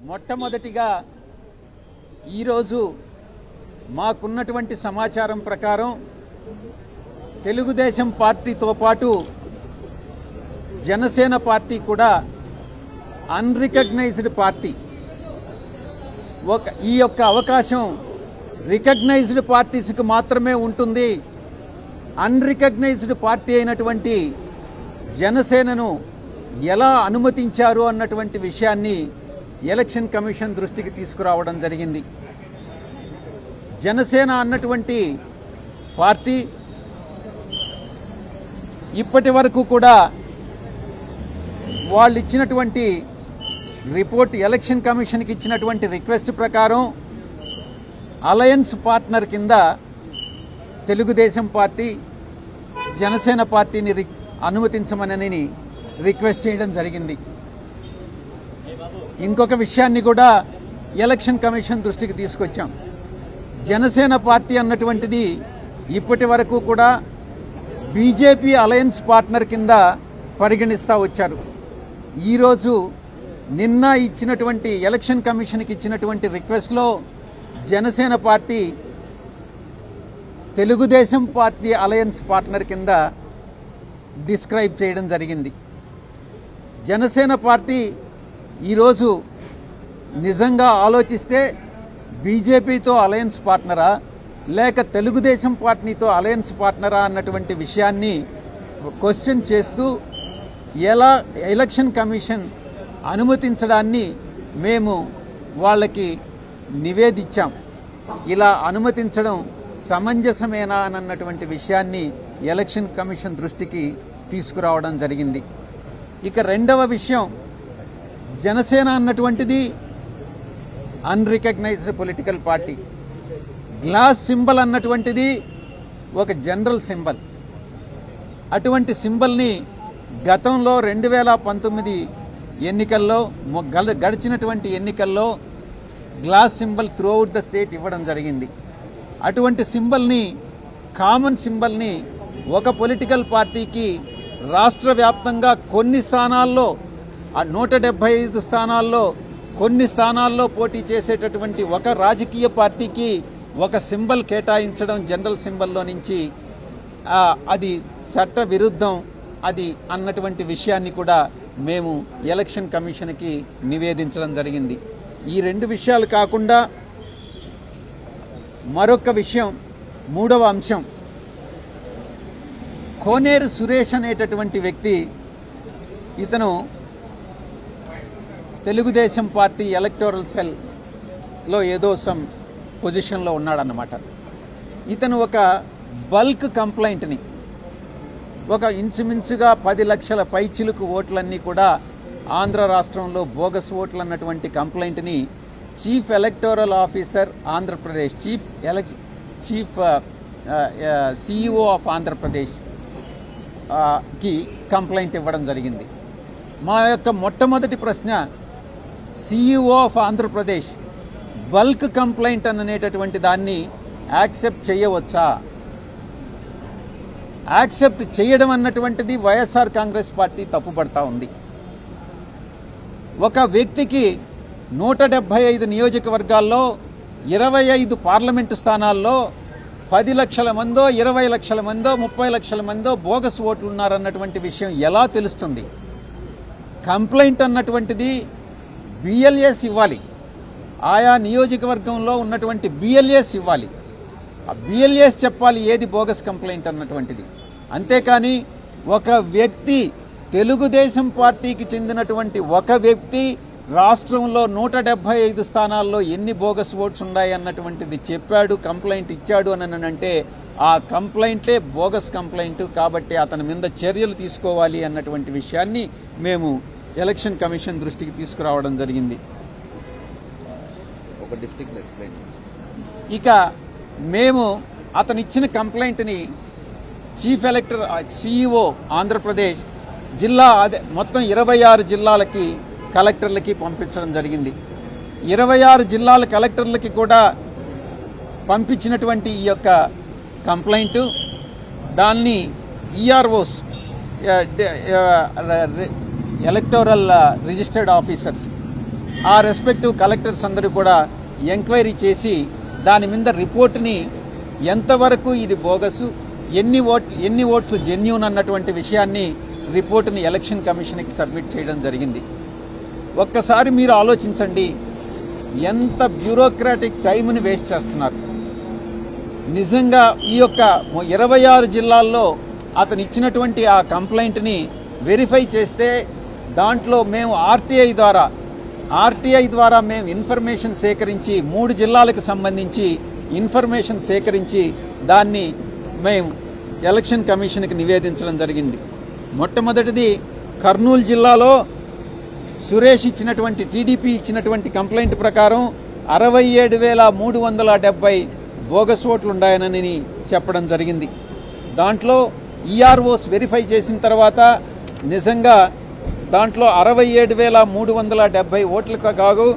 మొట్టమొదటిగా ఈరోజు మాకున్నటువంటి సమాచారం ప్రకారం తెలుగుదేశం పార్టీతో పాటు జనసేన పార్టీ కూడా అన్రికగ్నైజ్డ్ పార్టీ. ఈ యొక్క అవకాశం రికగ్నైజ్డ్ పార్టీస్కి మాత్రమే ఉంటుంది. అన్రికగ్నైజ్డ్ పార్టీ అయినటువంటి జనసేనను ఎలా అనుమతించారు అన్నటువంటి విషయాన్ని ఎలక్షన్ కమిషన్ దృష్టికి తీసుకురావడం జరిగింది. జనసేన అన్నటువంటి పార్టీ ఇప్పటి వరకు కూడా వాళ్ళు ఇచ్చినటువంటి రిపోర్ట్, ఎలక్షన్ కమిషన్కి ఇచ్చినటువంటి రిక్వెస్ట్ ప్రకారం అలయన్స్ పార్ట్నర్ కింద తెలుగుదేశం పార్టీ జనసేన పార్టీని అనుమతించమనని రిక్వెస్ట్ చేయడం జరిగింది. ఇంకొక విషయాన్ని కూడా ఎలక్షన్ కమిషన్ దృష్టికి తీసుకొచ్చాం. జనసేన పార్టీ అన్నటువంటిది ఇప్పటి వరకు కూడా బీజేపీ అలయన్స్ పార్ట్నర్ కింద పరిగణిస్తూ వచ్చారు. ఈరోజు నిన్న ఇచ్చినటువంటి ఎలక్షన్ కమిషన్కి ఇచ్చినటువంటి రిక్వెస్ట్లో Janasena party Telugu Desam party alliance partner కింద డిస్క్రైబ్ చేయడం జరిగింది. జనసేన పార్టీ ఈరోజు నిజంగా ఆలోచిస్తే బీజేపీతో అలయన్స్ పార్ట్నరా లేక తెలుగుదేశం పార్టీతో అలయన్స్ పార్ట్నరా అన్నటువంటి విషయాన్ని క్వశ్చన్ చేస్తూ ఎలా ఎలక్షన్ కమిషన్ అనుమతించడాన్ని మేము వాళ్ళకి నివేదించాం. ఇలా అనుమతించడం సమంజసమేనా అన్నటువంటి విషయాన్ని ఎలక్షన్ కమిషన్ దృష్టికి తీసుకురావడం జరిగింది. ఇక రెండవ విషయం, జనసేన అన్నటువంటిది unrecognised political party. Glass symbol అన్నటువంటిది ఒక జనరల్ సింబల్. అటువంటి సింబల్ని గతంలో 2019 ఎన్నికల్లో గడిచినటువంటి ఎన్నికల్లో glass symbol throughout the state ఇవ్వడం జరిగింది. అటువంటి సింబల్ని, కామన్ సింబల్ని ఒక పొలిటికల్ పార్టీకి రాష్ట్ర వ్యాప్తంగా కొన్ని స్థానాల్లో 175 స్థానాల్లో కొన్ని స్థానాల్లో పోటీ చేసేటటువంటి ఒక రాజకీయ పార్టీకి ఒక సింబల్ కేటాయించడం జనరల్ సింబల్లో నుంచి అది చట్ట విరుద్ధం అది అన్నటువంటి విషయాన్ని కూడా మేము ఎలక్షన్ కమిషన్కి నివేదించడం జరిగింది. ఈ రెండు విషయాలు కాకుండా మరొక విషయం, మూడవ అంశం, కోనేరు సురేష్ అనేటటువంటి వ్యక్తి, ఇతను తెలుగుదేశం పార్టీ ఎలక్టోరల్ సెల్లో ఏదో సమ్ పొజిషన్లో ఉన్నాడన్నమాట. ఇతను ఒక బల్క్ కంప్లైంట్ని, ఒక ఇంచుమించుగా 10 లక్షల పైచిలుకు ఓట్లన్నీ కూడా ఆంధ్ర రాష్ట్రంలో బోగస్ ఓట్లు అన్నటువంటి కంప్లైంట్ని chief electoral officer Andhra Pradesh, chief CEO of Andhra Pradesh కి కంప్లైంట్ ఇవ్వడం జరిగింది. మా యొక్క మొట్టమొదటి ప్రశ్న, CEO of Andhra Pradesh bulk complaint అనేటటువంటి దాన్ని యాక్సెప్ట్ చేయవచ్చా? యాక్సెప్ట్ చేయడం అన్నటువంటిది వైఎస్ఆర్ కాంగ్రెస్ పార్టీ తప్పుపడతా ఉంది. ఒక వ్యక్తికి 175 నియోజకవర్గాల్లో 25 పార్లమెంటు స్థానాల్లో 10 లక్షల మందో 20 లక్షల మందో 30 లక్షల మందో బోగస్ ఓట్లు ఉన్నారన్నటువంటి విషయం ఎలా తెలుస్తుంది? కంప్లైంట్ అన్నటువంటిది బిఎల్ఏస్ ఇవ్వాలి, ఆయా నియోజకవర్గంలో ఉన్నటువంటి బిఎల్ఏస్ ఇవ్వాలి. ఆ బిఎల్ఏస్ చెప్పాలి ఏది బోగస్ కంప్లైంట్ అన్నటువంటిది. అంతేకాని ఒక వ్యక్తి, తెలుగుదేశం పార్టీకి చెందినటువంటి ఒక వ్యక్తి రాష్ట్రంలో 175 స్థానాల్లో ఎన్ని బోగస్ ఓట్స్ ఉన్నాయి అన్నటువంటిది చెప్పాడు, కంప్లైంట్ ఇచ్చాడు అని అంటే ఆ కంప్లైంటే బోగస్ కంప్లైంట్. కాబట్టి అతని మీద చర్యలు తీసుకోవాలి అన్నటువంటి విషయాన్ని మేము ఎలక్షన్ కమిషన్ దృష్టికి తీసుకురావడం జరిగింది. ఒక డిస్ట్రిక్ట్ ఎక్స్ప్లెయిన్. ఇక మేము అతను ఇచ్చిన కంప్లైంట్ని చీఫ్ ఎలక్టర్ సిఇఓ ఆంధ్రప్రదేశ్ జిల్లా మొత్తం 26 జిల్లాలకి కలెక్టర్లకి పంపించడం జరిగింది. 26 జిల్లాల కలెక్టర్లకి కూడా పంపించినటువంటి ఈ యొక్క కంప్లైంట్ దాన్ని ఈఆర్ఓస్, ఎలక్టోరల్ రిజిస్టర్డ్ ఆఫీసర్స్ ఆ రెస్పెక్టివ్ కలెక్టర్స్ అందరూ కూడా ఎంక్వైరీ చేసి దాని మీద రిపోర్ట్ని ఎంతవరకు ఇది బోగసు, ఎన్ని ఓట్లు జెన్యూన్ అన్నటువంటి విషయాన్ని రిపోర్టుని ఎలక్షన్ కమిషన్కి సబ్మిట్ చేయడం జరిగింది. ఒక్కసారి మీరు ఆలోచించండి, ఎంత బ్యూరోక్రాటిక్ టైంని వేస్ట్ చేస్తున్నారు. నిజంగా ఈ యొక్క 26 జిల్లాల్లో అతను ఇచ్చినటువంటి ఆ కంప్లైంట్ని వెరిఫై చేస్తే దాంట్లో మేము ఆర్టీఐ ద్వారా మేము ఇన్ఫర్మేషన్ సేకరించి 3 జిల్లాలకు సంబంధించి ఇన్ఫర్మేషన్ సేకరించి దాన్ని మేము ఎలక్షన్ కమిషన్కి నివేదించడం జరిగింది. మొట్టమొదటిది కర్నూలు జిల్లాలో సురేష్ ఇచ్చినటువంటి టీడీపీ ఇచ్చినటువంటి కంప్లైంట్ ప్రకారం 67,370 బోగస్ ఓట్లు ఉన్నాయని చెప్పడం జరిగింది. దాంట్లో ఈఆర్ఓస్ వెరిఫై చేసిన తర్వాత నిజంగా దాంట్లో 67,370 ఓట్లకు కాదు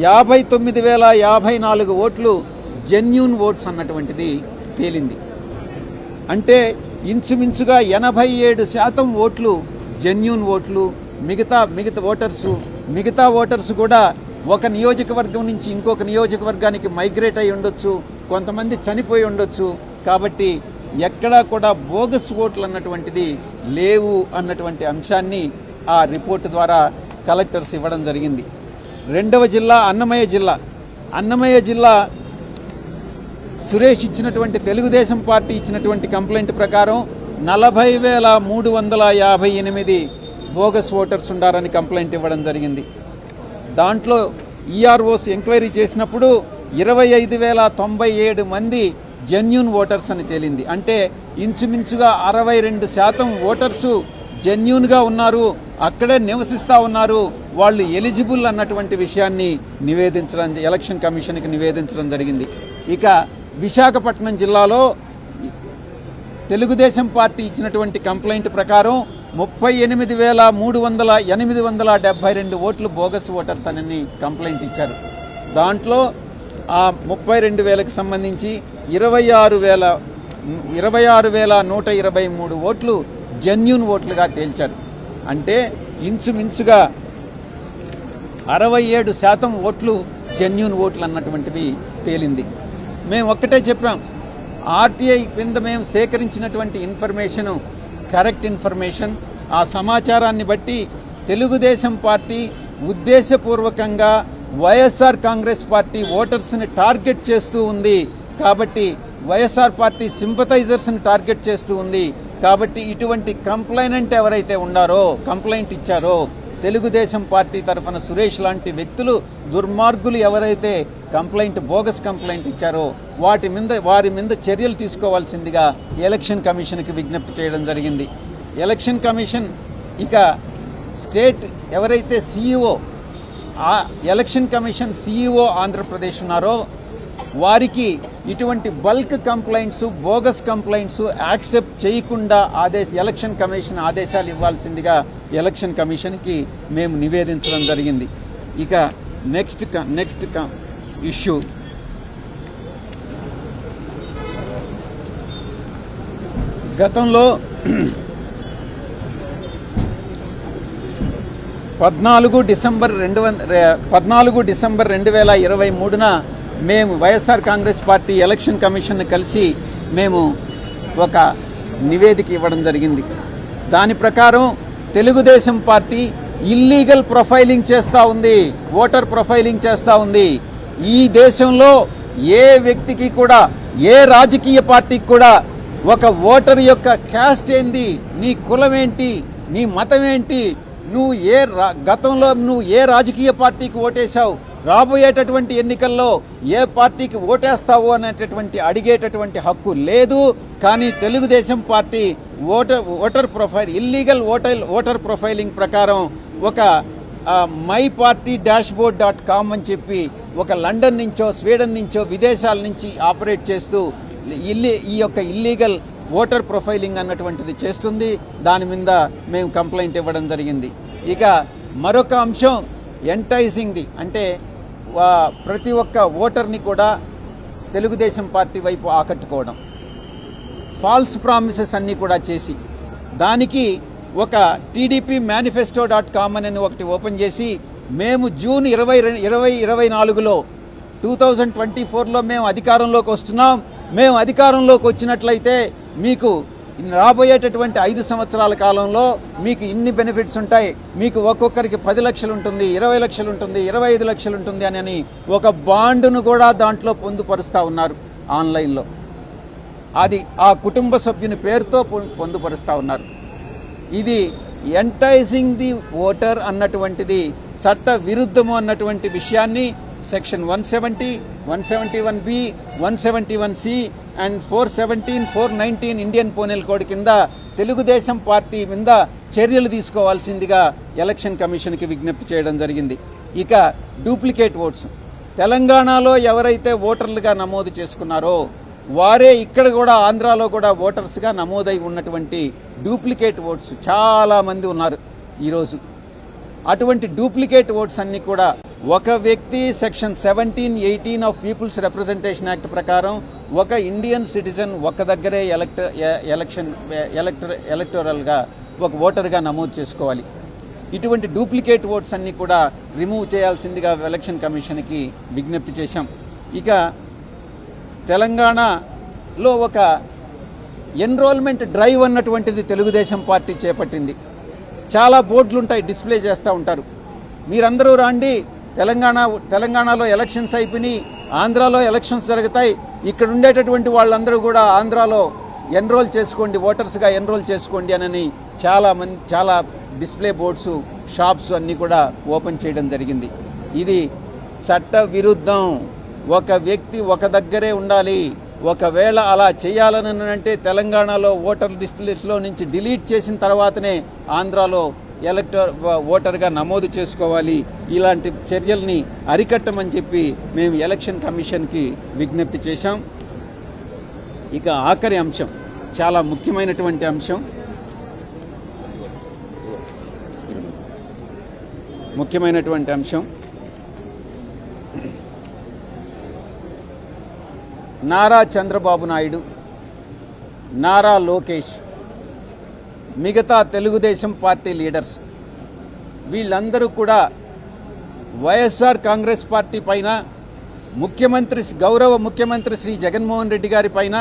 59,054 ఓట్లు జెన్యూన్ ఓట్స్ అన్నటువంటిది తేలింది. అంటే ఇంచుమించుగా 87% ఓట్లు జెన్యూన్ ఓట్లు. మిగతా ఓటర్స్ కూడా ఒక నియోజకవర్గం నుంచి ఇంకొక నియోజకవర్గానికి మైగ్రేట్ అయి ఉండొచ్చు, కొంతమంది చనిపోయి ఉండొచ్చు. కాబట్టి ఎక్కడా కూడా బోగస్ ఓట్లు అన్నటువంటిది లేవు అన్నటువంటి అంశాన్ని ఆ రిపోర్టు ద్వారా కలెక్టర్స్ ఇవ్వడం జరిగింది. రెండవ జిల్లా అన్నమయ్య జిల్లా సురేష్ ఇచ్చినటువంటి తెలుగుదేశం పార్టీ ఇచ్చినటువంటి కంప్లైంట్ ప్రకారం 40,358 బోగస్ ఓటర్స్ ఉండారని కంప్లైంట్ ఇవ్వడం జరిగింది. దాంట్లో ఈఆర్ఓస్ ఎంక్వైరీ చేసినప్పుడు 25,097 మంది జెన్యూన్ ఓటర్స్ అని తేలింది. అంటే ఇంచుమించుగా 62% ఓటర్సు జెన్యూన్గా ఉన్నారు, అక్కడే నివసిస్తూ ఉన్నారు, వాళ్ళు ఎలిజిబుల్ అన్నటువంటి విషయాన్ని ఎలక్షన్ కమిషన్కి నివేదించడం జరిగింది. ఇక విశాఖపట్నం జిల్లాలో తెలుగుదేశం పార్టీ ఇచ్చినటువంటి కంప్లైంట్ ప్రకారం 38,872 ఓట్లు బోగస్ ఓటర్స్ అని కంప్లైంట్ ఇచ్చారు. దాంట్లో ఆ 32,000కి సంబంధించి 26,123 ఓట్లు జెన్యూన్ ఓట్లుగా తేల్చారు. అంటే ఇంచుమించుగా 67% ఓట్లు జెన్యూన్ ఓట్లు అన్నటువంటివి తేలింది. మేము ఒక్కటే చెప్పాం, ఆర్టీఐ కింద మేము సేకరించినటువంటి ఇన్ఫర్మేషను కరెక్ట్ ఇన్ఫర్మేషన్. ఆ సమాచారాన్ని బట్టి తెలుగుదేశం పార్టీ ఉద్దేశపూర్వకంగా వైఎస్ఆర్ కాంగ్రెస్ పార్టీ ఓటర్స్ని టార్గెట్ చేస్తూ ఉంది. కాబట్టి వైఎస్ఆర్ పార్టీ సింపథైజర్స్ని టార్గెట్ చేస్తూ ఉంది. కాబట్టి ఇటువంటి కంప్లైనెంట్ ఎవరైతే ఉన్నారో, కంప్లైంట్ ఇచ్చారో, తెలుగుదేశం పార్టీ తరఫున సురేష్ లాంటి వ్యక్తులు, దుర్మార్గులు ఎవరైతే బోగస్ కంప్లైంట్ ఇచ్చారో వారి మీద చర్యలు తీసుకోవాల్సిందిగా ఎలక్షన్ కమిషన్కి విజ్ఞప్తి చేయడం జరిగింది. ఎలక్షన్ కమిషన్ ఇక స్టేట్ ఎవరైతే ఎలక్షన్ కమిషన్ సిఇఓ ఆంధ్రప్రదేశ్ ఉన్నారో వారికి ఇటువంటి bulk complaints, bogus complaints accept చేయకుండా ఎలక్షన్ కమిషన్ ఆదేశాలు ఇవ్వాల్సిందిగా ఎలక్షన్ కమిషన్కి మేము నివేదించడం జరిగింది. ఇక నెక్స్ట్ ఇష్యూ గతంలో 14 డిసెంబర్ 2023న మేము వైఎస్ఆర్ కాంగ్రెస్ పార్టీ ఎలక్షన్ కమిషన్ను కలిసి మేము ఒక నివేదిక ఇవ్వడం జరిగింది. దాని ప్రకారం తెలుగుదేశం పార్టీ ఇల్లీగల్ ప్రొఫైలింగ్ చేస్తూ ఉంది, ఓటర్ ప్రొఫైలింగ్ చేస్తూ ఉంది. ఈ దేశంలో ఏ వ్యక్తికి కూడా, ఏ రాజకీయ పార్టీకి కూడా ఒక ఓటర్ యొక్క క్యాస్ట్ ఏంది, నీ కులం ఏంటి, నీ మతం ఏంటి, గతంలో నువ్వు ఏ రాజకీయ పార్టీకి ఓటేశావు, రాబోయేటటువంటి ఎన్నికల్లో ఏ పార్టీకి ఓటేస్తావు అనేటటువంటి అడిగేటటువంటి హక్కు లేదు. కానీ Telugu Desam party voter profile, illegal voter profiling ప్రకారం ఒక myparty-dashboard.com అని చెప్పి ఒక లండన్ నుంచో, స్వీడన్ నుంచో, విదేశాల నుంచి ఆపరేట్ చేస్తూ ఈ యొక్క ఇల్లీగల్ ఓటర్ ప్రొఫైలింగ్ అన్నటువంటిది చేస్తుంది. దాని మీద మేము కంప్లైంట్ ఇవ్వడం జరిగింది. ఇక మరొక అంశం ఎంటైజింగ్ది, అంటే ప్రతి ఒక్క ఓటర్ని కూడా తెలుగుదేశం పార్టీ వైపు ఆకట్టుకోవడం, ఫాల్స్ ప్రామిసెస్ అన్నీ కూడా చేసి దానికి ఒక TDP manifesto.com అని ఒకటి ఓపెన్ చేసి మేము జూన్ 2024లో 2024లో మేము అధికారంలోకి వస్తున్నాం. మేము అధికారంలోకి వచ్చినట్లయితే మీకు రాబోయేటటువంటి 5 సంవత్సరాల కాలంలో మీకు ఇన్ని బెనిఫిట్స్ ఉంటాయి, మీకు ఒక్కొక్కరికి 10 లక్షలు ఉంటుంది, 20 లక్షలు ఉంటుంది, 25 లక్షలు ఉంటుంది అని ఒక బాండును కూడా దాంట్లో పొందుపరుస్తూ ఉన్నారు ఆన్లైన్లో. అది ఆ కుటుంబ సభ్యుని పేరుతో పొందుపరుస్తూ ఉన్నారు. ఇది ఎంటైజింగ్ ది ఓటర్ అన్నటువంటిది చట్ట విరుద్ధము అన్నటువంటి విషయాన్ని section 170, 171B, 171C and 417, 419 Indian penal code కింద తెలుగుదేశం పార్టీ మీద చర్యలు తీసుకోవాల్సిందిగా ఎలక్షన్ కమిషన్కి విజ్ఞప్తి చేయడం జరిగింది. ఇక డూప్లికేట్ ఓట్స్, తెలంగాణలో ఎవరైతే ఓటర్లుగా నమోదు చేసుకున్నారో వారే ఇక్కడ కూడా ఆంధ్రాలో కూడా ఓటర్స్గా నమోదై ఉన్నటువంటి డూప్లికేట్ ఓట్స్ చాలామంది ఉన్నారు ఈరోజు. అటువంటి డూప్లికేట్ ఓట్స్ అన్ని కూడా ఒక వ్యక్తి section 17, 18 of peoples representation act ప్రకారం ఒక ఇండియన్ సిటిజన్ ఒక దగ్గరే ఎలక్టోరల్గా ఒక ఓటర్గా నమోదు చేసుకోవాలి. ఇటువంటి డూప్లికేట్ ఓట్స్ అన్ని కూడా రిమూవ్ చేయాల్సిందిగా ఎలక్షన్ కమిషన్కి విజ్ఞప్తి చేశాం. ఇక తెలంగాణలో ఒక ఎన్రోల్మెంట్ డ్రైవ్ అన్నటువంటిది తెలుగుదేశం పార్టీ చేపట్టింది. చాలా బోర్డులు ఉంటాయి, డిస్ప్లే చేస్తూ ఉంటారు. మీరందరూ రాండి, తెలంగాణలో ఎలక్షన్స్ అయిపోయినాయి, ఆంధ్రాలో ఎలక్షన్స్ జరుగుతాయి, ఇక్కడ ఉండేటటువంటి వాళ్ళందరూ కూడా ఆంధ్రాలో ఎన్రోల్ చేసుకోండి, ఓటర్స్గా ఎన్రోల్ చేసుకోండి అని చాలా డిస్ప్లే బోర్డ్స్, షాప్స్ అన్నీ కూడా ఓపెన్ చేయడం జరిగింది. ఇది చట్ట విరుద్ధం. ఒక వ్యక్తి ఒక దగ్గరే ఉండాలి. ఒకవేళ అలా చేయాలని అంటే తెలంగాణలో ఓటర్ లిస్టులో నుంచి డిలీట్ చేసిన తర్వాతనే ఆంధ్రాలో ఓటర్గా నమోదు చేసుకోవాలి. ఇలాంటి చర్యల్ని అరికట్టమని చెప్పి మేము ఎలక్షన్ కమిషన్కి విజ్ఞప్తి చేశాం. ఇక ఆఖరి అంశం, చాలా ముఖ్యమైనటువంటి అంశం, నారా చంద్రబాబు నాయుడు, నారా లోకేష్, మిగతా తెలుగుదేశం పార్టీ లీడర్స్ వీళ్ళందరూ కూడా వైఎస్ఆర్ కాంగ్రెస్ పార్టీ పైన, గౌరవ ముఖ్యమంత్రి శ్రీ జగన్మోహన్ రెడ్డి గారి పైన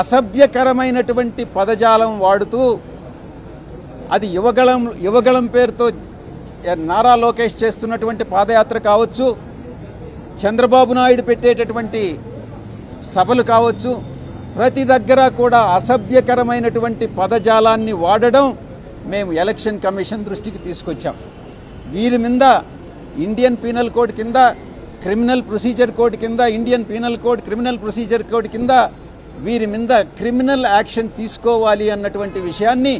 అసభ్యకరమైనటువంటి పదజాలం వాడుతూ, అది యువగళం పేరుతో నారా లోకేష్ చేస్తున్నటువంటి పాదయాత్ర కావచ్చు, చంద్రబాబు నాయుడు పెట్టేటటువంటి సభలు కావచ్చు, ప్రతి దగ్గర కూడా అసభ్యకరమైనటువంటి పదజాలాన్ని వాడడం మేము ఎలక్షన్ కమిషన్ దృష్టికి తీసుకొచ్చాం. వీరి మీద ఇండియన్ పీనల్ కోడ్ కింద, క్రిమినల్ ప్రొసీజర్ కోడ్ కింద, Indian penal code, criminal procedure code కింద వీరి మీద క్రిమినల్ యాక్షన్ తీసుకోవాలి అన్నటువంటి విషయాన్ని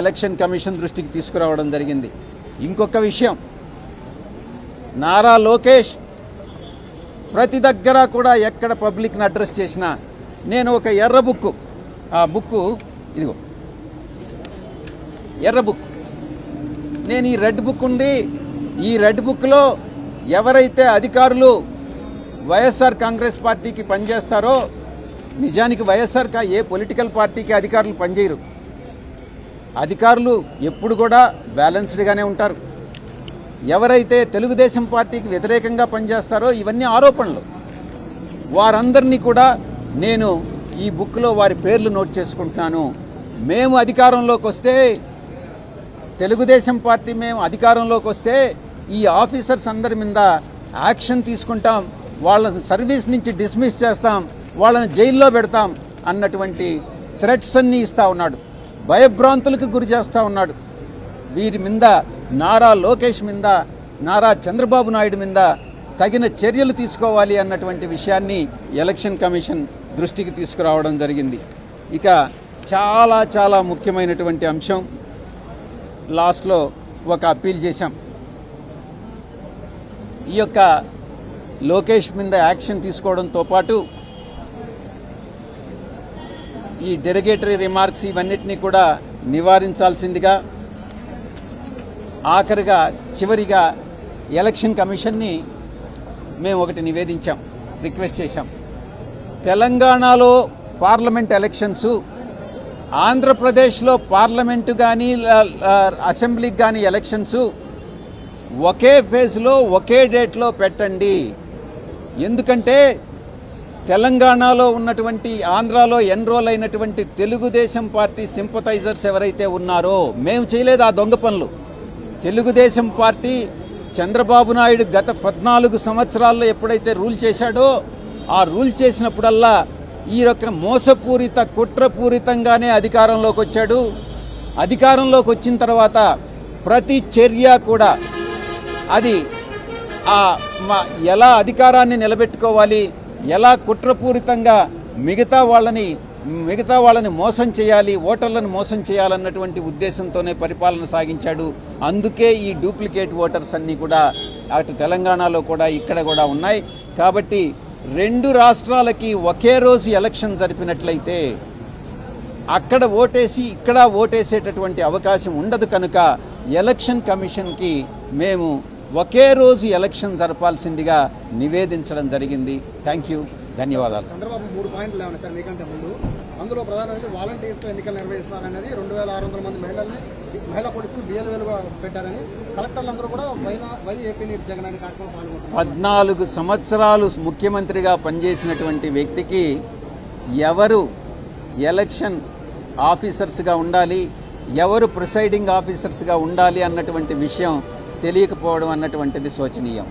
ఎలక్షన్ కమిషన్ దృష్టికి తీసుకురావడం జరిగింది. ఇంకొక విషయం, నారా లోకేష్ ప్రతి దగ్గర కూడా ఎక్కడ పబ్లిక్ని అడ్రస్ చేసినా నేను ఒక ఎర్ర బుక్, ఆ బుక్ ఇదిగో ఎర్ర బుక్, నేను ఈ రెడ్ బుక్ ఉంది, ఈ రెడ్ బుక్లో ఎవరైతే అధికారులు వైఎస్ఆర్ కాంగ్రెస్ పార్టీకి పనిచేస్తారో, నిజానికి ఏ పొలిటికల్ పార్టీకి అధికారులు పనిచేయరు. అధికారులు ఎప్పుడు కూడా బ్యాలెన్స్డ్గానే ఉంటారు. ఎవరైతే తెలుగుదేశం పార్టీకి వ్యతిరేకంగా పనిచేస్తారో, ఇవన్నీ ఆరోపణలు, వారందరినీ కూడా నేను ఈ బుక్లో వారి పేర్లు నోట్ చేసుకుంటున్నాను. మేము అధికారంలోకి వస్తే, తెలుగుదేశం పార్టీ మేము అధికారంలోకి వస్తే ఈ ఆఫీసర్స్ అందరి మీద యాక్షన్ తీసుకుంటాం, వాళ్ళని సర్వీస్ నుంచి డిస్మిస్ చేస్తాం, వాళ్ళని జైల్లో పెడతాం అన్నటువంటి థ్రెట్స్ అన్నీ ఇస్తూ ఉన్నాడు, భయభ్రాంతులకు గురి చేస్తూ ఉన్నాడు. వీరి మీద, నారా లోకేష్ మీద, నారా చంద్రబాబు నాయుడు మీద తగిన చర్యలు తీసుకోవాలి అన్నటువంటి విషయాన్ని ఎలక్షన్ కమిషన్ దృష్టికి తీసుకురావడం జరిగింది. ఇక చాలా ముఖ్యమైనటువంటి అంశం, లాస్ట్లో ఒక అప్పీల్ చేశాం. ఈ యొక్క లోకేష్ మీద యాక్షన్ తీసుకోవడంతో పాటు ఈ డెరిగేటరీ రిమార్క్స్ ఇవన్నిటినీ కూడా నివారించాల్సిందిగా, ఆఖరిగా చివరిగా ఎలక్షన్ కమిషన్ని మేము ఒకటి నివేదించాం, రిక్వెస్ట్ చేశాం. తెలంగాణలో పార్లమెంట్ ఎలక్షన్స్, ఆంధ్రప్రదేశ్లో పార్లమెంటు కానీ అసెంబ్లీకి కానీ ఎలక్షన్స్ ఒకే ఫేజ్లో ఒకే డేట్లో పెట్టండి. ఎందుకంటే తెలంగాణలో ఉన్నటువంటి, ఆంధ్రాలో ఎన్రోల్ అయినటువంటి తెలుగుదేశం పార్టీ సింపథైజర్స్ ఎవరైతే ఉన్నారో, మేము చేయలేదు ఆ దొంగ పనులు. తెలుగుదేశం పార్టీ చంద్రబాబు నాయుడు గత 14 సంవత్సరాల్లో ఎప్పుడైతే రూల్ చేశాడో, ఆ రూల్ చేసినప్పుడల్లా ఈ యొక్క మోసపూరిత కుట్రపూరితంగానే అధికారంలోకి వచ్చాడు. అధికారంలోకి వచ్చిన తర్వాత ప్రతి చర్య కూడా అది ఎలా అధికారాన్ని నిలబెట్టుకోవాలి, ఎలా కుట్రపూరితంగా మిగతా వాళ్ళని మోసం చేయాలి, ఓటర్లను మోసం చేయాలన్నటువంటి ఉద్దేశంతోనే పరిపాలన సాగించాడు. అందుకే ఈ డూప్లికేట్ ఓటర్స్ అన్నీ కూడా అటు తెలంగాణలో కూడా ఇక్కడ కూడా ఉన్నాయి. కాబట్టి 2 రాష్ట్రాలకి ఒకే రోజు ఎలక్షన్ జరిపినట్లయితే అక్కడ ఓటేసి ఇక్కడ ఓటేసేటటువంటి అవకాశం ఉండదు. కనుక ఎలక్షన్ కమిషన్కి మేము ఒకే రోజు ఎలక్షన్ జరపాల్సిందిగా నివేదించడం జరిగింది. థ్యాంక్ యూ, ధన్యవాదాలు. చంద్రబాబు 3 పాయింట్లు లేవనెత్తారు మీకంటే ముందు. అందులో ప్రధానమైతే వాలంటీర్స్ ఎన్నికలు నిర్వహిస్తున్నారనేది, 2600 మంది మహిళా పోలీసులు BLOలుగా పెట్టారని, కలెక్టర్లందరూ కూడా వై ఏపీ నీరు జగన్ అనే కార్యక్రమం పాల్గొంటారు. 14 సంవత్సరాలు ముఖ్యమంత్రిగా పనిచేసినటువంటి వ్యక్తికి ఎవరు ఎలక్షన్ ఆఫీసర్స్గా ఉండాలి, ఎవరు ప్రిసైడింగ్ ఆఫీసర్స్గా ఉండాలి అన్నటువంటి విషయం తెలియకపోవడం అన్నటువంటిది శోచనీయం.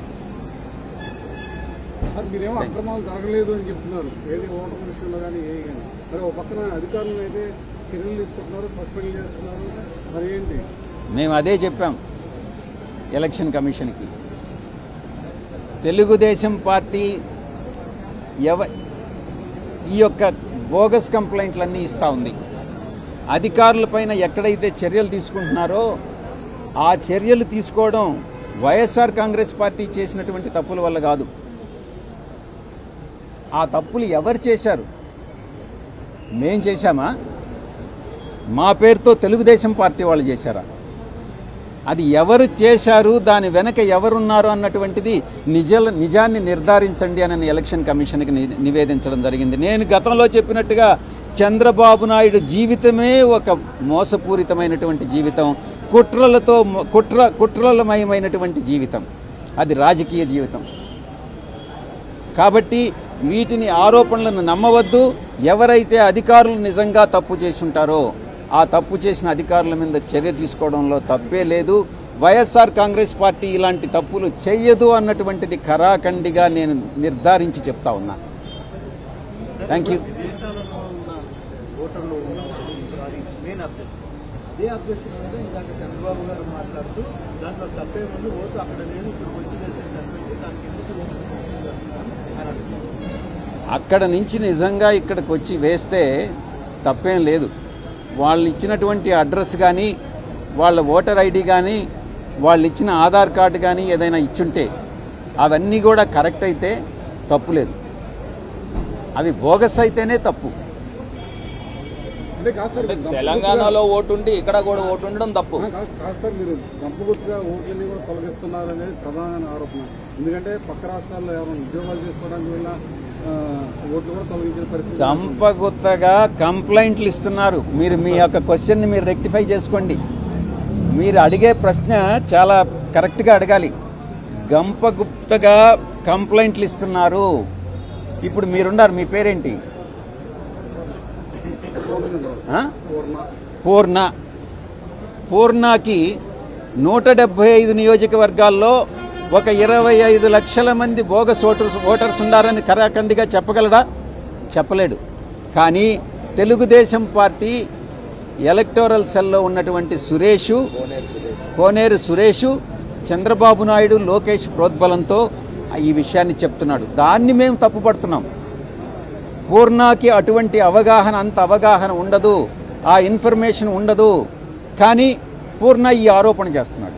మీరేమో అక్రమాలు జరగలేదు అని చెప్తున్నారు, ఏది ఓటర్ విషయంలో కానీ ఏ కానీ. మరి ఒక పక్కన అధికారులు అయితే చర్యలు తీసుకుంటున్నారు, సస్పెండ్ చేస్తున్నారు. మరి ఏంటి? మేము అదే చెప్పాం ఎలక్షన్ కమిషన్కి. తెలుగుదేశం పార్టీ ఈ యొక్క బోగస్ కంప్లైంట్లన్నీ ఇస్తూ ఉంది. అధికారులపైన ఎక్కడైతే చర్యలు తీసుకుంటున్నారో ఆ చర్యలు తీసుకోవడం వైఎస్ఆర్ కాంగ్రెస్ పార్టీ చేసినటువంటి తప్పుల వల్ల కాదు. ఆ తప్పులు ఎవరు చేశారు? మేం చేశామా? మా పేరుతో తెలుగుదేశం పార్టీ వాళ్ళు చేశారా? అది ఎవరు చేశారు, దాని వెనక ఎవరున్నారు అన్నటువంటిది నిజాన్ని నిర్ధారించండి అని ఎలక్షన్ కమిషన్కి నివేదించడం జరిగింది. నేను గతంలో చెప్పినట్టుగా చంద్రబాబు నాయుడు జీవితమే ఒక మోసపూరితమైనటువంటి జీవితం, కుట్రలమయమైనటువంటి జీవితం, అది రాజకీయ జీవితం. కాబట్టి వీటిని ఆరోపణలను నమ్మవద్దు. ఎవరైతే అధికారులు నిజంగా తప్పు చేసి ఉంటారో ఆ తప్పు చేసిన అధికారుల మీద చర్య తీసుకోవడంలో తప్పే లేదు. వైఎస్ఆర్ కాంగ్రెస్ పార్టీ ఇలాంటి తప్పులు చేయదు అన్నటువంటిది ఖరాఖండిగా నేను నిర్ధారించి చెప్తా ఉన్నా. Thank you. అక్కడ నుంచి నిజంగా ఇక్కడికి వచ్చి వేస్తే తప్పేం లేదు. వాళ్ళు ఇచ్చినటువంటి అడ్రస్ కానీ, వాళ్ళ ఓటర్ ఐడి కానీ, వాళ్ళు ఇచ్చిన ఆధార్ కార్డు కానీ ఏదైనా ఇచ్చుంటే అవన్నీ కూడా కరెక్ట్ అయితే తప్పు లేదు. అవి బోగస్ అయితేనే తప్పు. తెలంగాణలో ఓటు ఉండి ఇక్కడ కూడా ఓటు ఉండడం తప్పు. సార్, మీరు గంపగుర్తుగా ఓట్లన్నీ కూడా తొలగిస్తున్నారనేది ప్రధాన ఆరోపణ. ఎందుకంటే పక్క రాష్ట్రాల్లో ఎవరైనా ఉద్యోగాలు చేసుకోవడానికి వెళ్ళినా ఓట్లు కూడా తొలగించే పరిస్థితి. గంపగుత్తగా కంప్లైంట్లు ఇస్తున్నారు. మీరు మీ యొక్క క్వశ్చన్ని మీరు రెక్టిఫై చేసుకోండి. మీరు అడిగే ప్రశ్న చాలా కరెక్ట్గా అడగాలి. గంపగుప్తగా కంప్లైంట్లు ఇస్తున్నారు. ఇప్పుడు మీరున్నారు, మీ పేరేంటి? పూర్ణకి 175 నియోజకవర్గాల్లో ఒక 25 లక్షల మంది బోగస్ ఓటర్స్ ఉన్నారని ఖరాఖండిగా చెప్పగలడా? చెప్పలేడు. కానీ తెలుగుదేశం పార్టీ ఎలక్టోరల్ సెల్లో ఉన్నటువంటి కోనేరు సురేషు, చంద్రబాబు నాయుడు, లోకేష్ ప్రోద్బలంతో ఈ విషయాన్ని చెప్తున్నాడు. దాన్ని మేము తప్పుపడుతున్నాం. పూర్ణకి అటువంటి అంత అవగాహన ఉండదు, ఆ ఇన్ఫర్మేషన్ ఉండదు. కానీ పూర్ణ ఈ ఆరోపణ చేస్తున్నాడు.